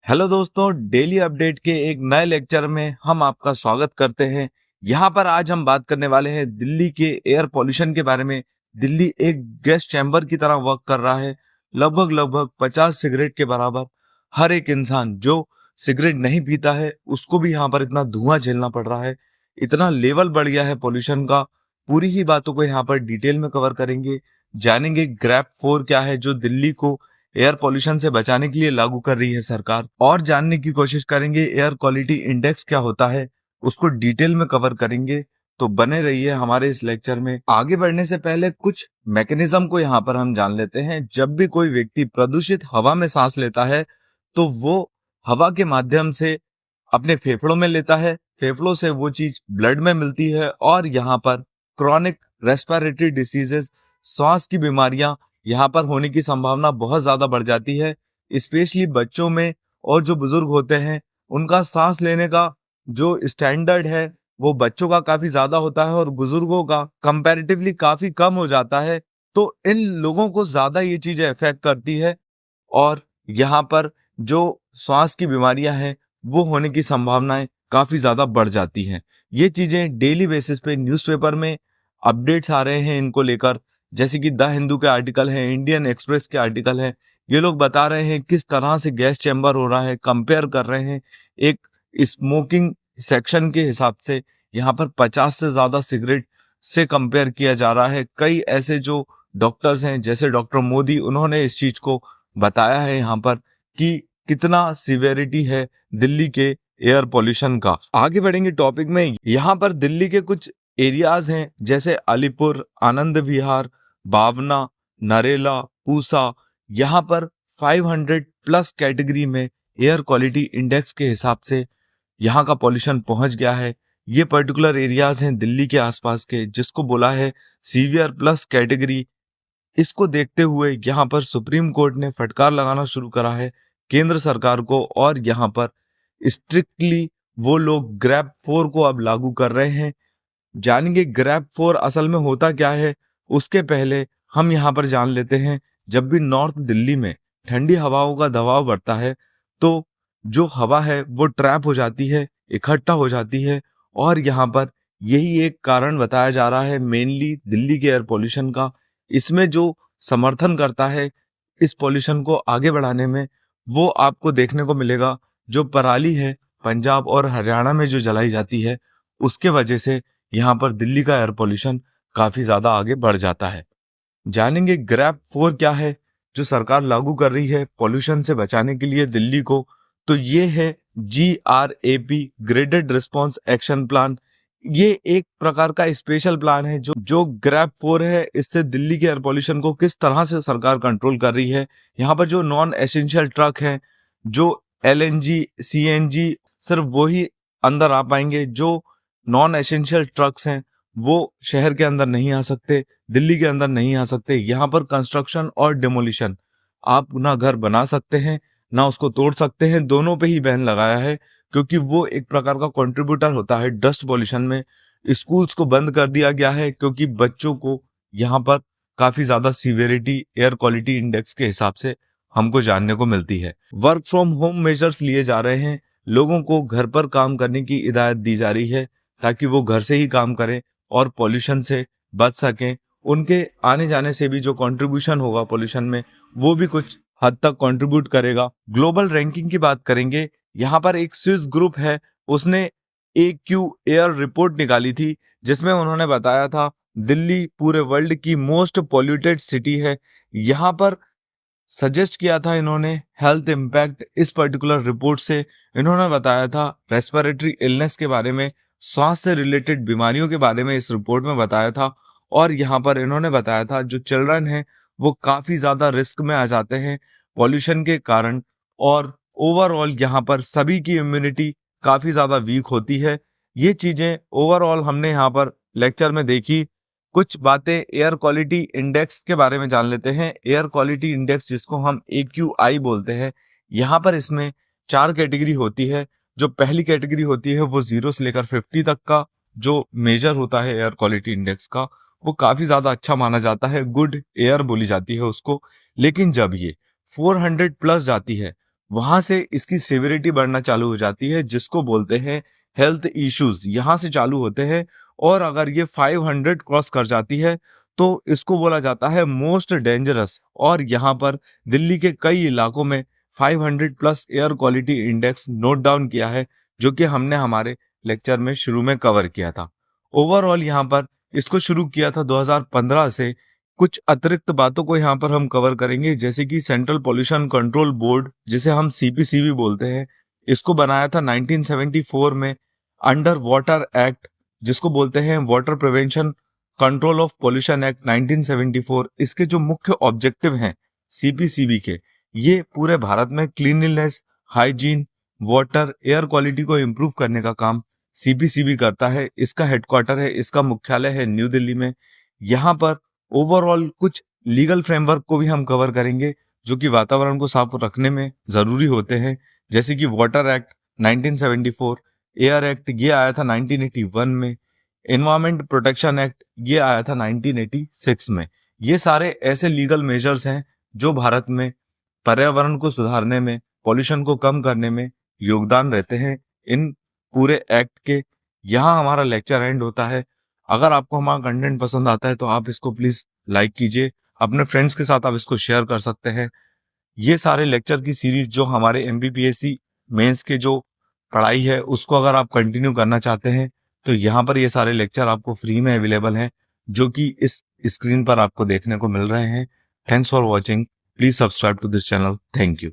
Hello दोस्तों, daily update के एक नए लेक्चर में हम आपका स्वागत करते हैं। यहाँ पर आज हम बात करने वाले हैं दिल्ली के एयर पोल्यूशन के बारे में। दिल्ली एक गैस चैम्बर की तरह वर्क कर रहा है। लगभग 50 सिगरेट के बराबर हर एक इंसान जो सिगरेट नहीं पीता है उसको भी यहाँ पर इतना धुआं झेलना पड़ रहा है। इतना लेवल बढ़ गया है पोल्यूशन का। पूरी ही बातों को यहाँ पर डिटेल में कवर करेंगे। जानेंगे ग्रैप 4 क्या है जो दिल्ली को एयर पॉल्यूशन से बचाने के लिए लागू कर रही है सरकार, और जानने की कोशिश करेंगे एयर क्वालिटी इंडेक्स क्या होता है, उसको डिटेल में कवर करेंगे। तो बने रहिए हमारे इस लेक्चर में। आगे बढ़ने से पहले कुछ मैकेनिज्म को यहाँ पर हम जान लेते हैं। जब भी कोई व्यक्ति प्रदूषित हवा में सांस लेता है तो वो हवा के माध्यम से अपने फेफड़ों में लेता है, फेफड़ों से वो चीज ब्लड में मिलती है और यहाँ पर क्रॉनिक रेस्पिरेटरी डिसीजेस, सांस की बीमारियां यहाँ पर होने की संभावना बहुत ज्यादा बढ़ जाती है। स्पेशली बच्चों में और जो बुजुर्ग होते हैं उनका सांस लेने का जो स्टैंडर्ड है वो बच्चों का काफी ज्यादा होता है और बुजुर्गों का कंपैरेटिवली काफी कम हो जाता है। तो इन लोगों को ज्यादा ये चीजें अफेक्ट करती है और यहाँ पर जो श्वास की बीमारियां हैं वो होने की संभावनाएं काफी ज्यादा बढ़ जाती हैं। ये चीजें डेली बेसिस पे न्यूज़पेपर में अपडेट्स आ रहे हैं इनको लेकर, जैसे कि द हिंदू के आर्टिकल है, इंडियन एक्सप्रेस के आर्टिकल है। ये लोग बता रहे हैं किस तरह से गैस चैम्बर हो रहा है, कंपेयर कर रहे हैं एक स्मोकिंग सेक्शन के हिसाब से। यहाँ पर 50 से ज्यादा सिगरेट से कंपेयर किया जा रहा है। कई ऐसे जो डॉक्टर्स हैं जैसे डॉक्टर मोदी, उन्होंने इस चीज को बताया है यहाँ पर कि कितना सिवेरिटी है दिल्ली के एयर पोल्यूशन का। आगे बढ़ेंगे टॉपिक में। यहाँ पर दिल्ली के कुछ एरियाज हैं जैसे अलीपुर, आनंद विहार, बावना, नरेला, पूसा। यहाँ पर 500 प्लस कैटेगरी में एयर क्वालिटी इंडेक्स के हिसाब से यहाँ का पॉल्यूशन पहुंच गया है। ये पर्टिकुलर एरियाज हैं दिल्ली के आसपास के जिसको बोला है सीवियर प्लस कैटेगरी। इसको देखते हुए यहाँ पर सुप्रीम कोर्ट ने फटकार लगाना शुरू करा है केंद्र सरकार को, और यहाँ पर स्ट्रिक्टली वो लोग ग्रैप 4 को अब लागू कर रहे हैं। जानेंगे ग्रैप 4 असल में होता क्या है। उसके पहले हम यहाँ पर जान लेते हैं, जब भी नॉर्थ दिल्ली में ठंडी हवाओं का दबाव बढ़ता है तो जो हवा है वो ट्रैप हो जाती है, इकट्ठा हो जाती है, और यहाँ पर यही एक कारण बताया जा रहा है मेनली दिल्ली के एयर पोल्यूशन का। इसमें जो समर्थन करता है इस पोल्यूशन को आगे बढ़ाने में, वो आपको देखने को मिलेगा जो पराली है पंजाब और हरियाणा में जो जलाई जाती है उसके वजह से यहाँ पर दिल्ली का एयर पोल्यूशन काफी ज्यादा आगे बढ़ जाता है। जानेंगे ग्रैप 4 क्या है जो सरकार लागू कर रही है पोल्यूशन से बचाने के लिए दिल्ली को। तो ये है GRAP, graded response action plan. ये एक प्रकार का स्पेशल प्लान है जो ग्रैप 4 है। इससे दिल्ली के एयर पोल्यूशन को किस तरह से सरकार कंट्रोल कर रही है। यहाँ पर जो नॉन एसेंशियल ट्रक हैं, जो LNG CNG, सिर्फ वही अंदर आ पाएंगे। जो नॉन एसेंशियल ट्रक्स हैं वो शहर के अंदर नहीं आ सकते, दिल्ली के अंदर नहीं आ सकते। यहाँ पर कंस्ट्रक्शन और डिमोलिशन, आप ना घर बना सकते हैं ना उसको तोड़ सकते हैं, दोनों पे ही बैन लगाया है क्योंकि वो एक प्रकार का कंट्रीब्यूटर होता है डस्ट पॉल्यूशन में। स्कूल्स को बंद कर दिया गया है क्योंकि बच्चों को यहाँ पर काफी ज्यादा सीवियरिटी एयर क्वालिटी इंडेक्स के हिसाब से हमको जानने को मिलती है। वर्क फ्रॉम होम मेजर्स लिए जा रहे हैं, लोगों को घर पर काम करने की हिदायत दी जा रही है ताकि वो घर से ही काम करें और पॉल्यूशन से बच सकें। उनके आने जाने से भी जो कंट्रीब्यूशन होगा पॉल्यूशन में वो भी कुछ हद तक कंट्रीब्यूट करेगा। ग्लोबल रैंकिंग की बात करेंगे। यहाँ पर एक स्विस ग्रुप है, उसने AQ एयर रिपोर्ट निकाली थी जिसमें उन्होंने बताया था दिल्ली पूरे वर्ल्ड की मोस्ट पॉल्यूटेड सिटी है। यहाँ पर सजेस्ट किया था इन्होंने हेल्थ इम्पैक्ट। इस पर्टिकुलर रिपोर्ट से इन्होंने बताया था रेस्पिरेटरी इलनेस के बारे में, सांस से रिलेटेड बीमारियों के बारे में इस रिपोर्ट में बताया था। और यहाँ पर इन्होंने बताया था जो चिल्ड्रन हैं वो काफी ज्यादा रिस्क में आ जाते हैं पॉल्यूशन के कारण, और ओवरऑल यहाँ पर सभी की इम्यूनिटी काफी ज्यादा वीक होती है। ये चीजें ओवरऑल हमने यहाँ पर लेक्चर में देखी। कुछ बातें एयर क्वालिटी इंडेक्स के बारे में जान लेते हैं। एयर क्वालिटी इंडेक्स जिसको हम AQI बोलते हैं, यहाँ पर इसमें 4 कैटेगरी होती है। जो पहली कैटेगरी होती है वो 0 से लेकर 50 तक का जो मेजर होता है एयर क्वालिटी इंडेक्स का, वो काफी ज्यादा अच्छा माना जाता है, गुड एयर बोली जाती है उसको। लेकिन जब ये 400 प्लस जाती है वहां से इसकी सिविरिटी बढ़ना चालू हो जाती है, जिसको बोलते हैं हेल्थ इश्यूज, यहाँ से चालू होते हैं। और अगर ये 500 क्रॉस कर जाती है तो इसको बोला जाता है मोस्ट डेंजरस। और यहाँ पर दिल्ली के कई इलाकों में 500 plus air quality index note down किया है, जो कि हमने हमारे लेक्चर में शुरू में कवर किया था। ओवरऑल यहाँ पर इसको शुरू किया था 2015 से। कुछ अतिरिक्त बातों को यहाँ पर हम कवर करेंगे, जैसे कि सेंट्रल पोल्यूशन कंट्रोल बोर्ड, जिसे हम सीपीसीबी बोलते हैं, इसको बनाया था 1974 में अंडर वाटर एक्ट, जिसको बोलते हैं water prevention control of pollution act 1974। इसके जो मुख्य ऑब्जेक्टिव हैं सीपीसीबी के, ये पूरे भारत में cleanliness, hygiene, water, air quality को इम्प्रूव करने का काम सीपीसीबी करता है। इसका हेडक्वार्टर है, इसका मुख्यालय है न्यू दिल्ली में। यहाँ पर ओवरऑल कुछ लीगल फ्रेमवर्क को भी हम कवर करेंगे, जो कि वातावरण को साफ रखने में जरूरी होते हैं, जैसे कि वाटर एक्ट 1974, एयर एक्ट ये आया था 1981 में, एनवायरमेंट प्रोटेक्शन एक्ट ये आया था 1986 में। ये सारे ऐसे लीगल मेजर्स हैं जो भारत में पर्यावरण को सुधारने में, पॉल्यूशन को कम करने में योगदान रहते हैं इन पूरे एक्ट के। यहाँ हमारा लेक्चर एंड होता है। अगर आपको हमारा कंटेंट पसंद आता है तो आप इसको प्लीज लाइक कीजिए, अपने फ्रेंड्स के साथ आप इसको शेयर कर सकते हैं। ये सारे लेक्चर की सीरीज जो हमारे एमपीपीएससी मेंस के जो पढ़ाई है उसको अगर आप कंटिन्यू करना चाहते हैं तो यहाँ पर ये सारे लेक्चर आपको फ्री में अवेलेबल हैं, जो कि इस स्क्रीन पर आपको देखने को मिल रहे हैं। Thanks for watching, please subscribe to this channel. Thank you.